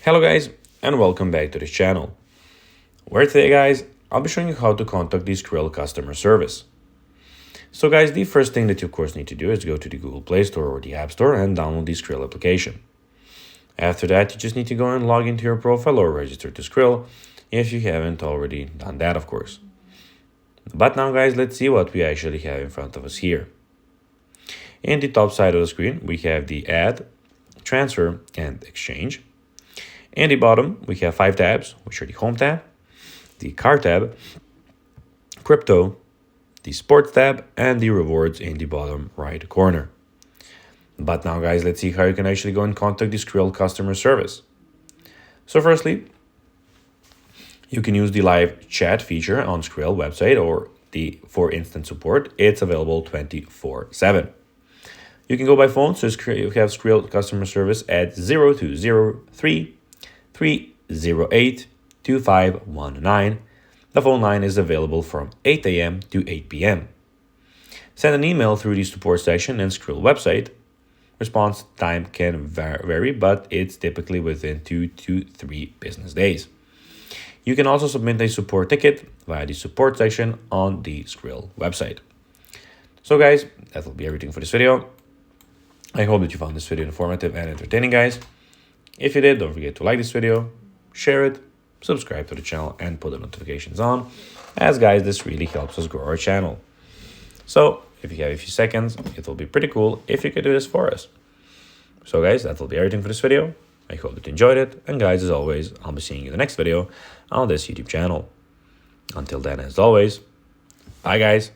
Hello guys, and welcome back to this channel, where today guys, I'll be showing you how to contact the Skrill customer service. So guys, the first thing that you of course need to do is go to the Google Play Store or the App Store and download the Skrill application. After that, you just need to go and log into your profile or register to Skrill if you haven't already done that, of course. But now guys, let's see what we actually have in front of us here. In the top side of the screen, we have the add, transfer, and exchange. In the bottom, we have 5 tabs, which are the Home tab, the Car tab, Crypto, the Sports tab, and the Rewards in the bottom right corner. But now, guys, let's see how you can actually go and contact the Skrill customer service. So firstly, you can use the live chat feature on Skrill website or for instant support. It's available 24/7. You can go by phone, so you have Skrill customer service at 0203 308 2519. The phone line is available from 8 a.m. to 8 p.m. Send an email through the support section and Skrill website. Response time can vary, but it's typically within 2 to 3 business days. You can also submit a support ticket via the support section on the Skrill website. So guys, that will be everything for this video. I hope that you found this video informative and entertaining, guys. If you did, don't forget to like this video, share it, subscribe to the channel, and put the notifications on, as guys, this really helps us grow our channel. So if you have a few seconds, it will be pretty cool if you could do this for us. So guys, that will be everything for this video. I hope that you enjoyed it, and guys, as always, I'll be seeing you in the next video on this YouTube channel. Until then, as always, bye guys.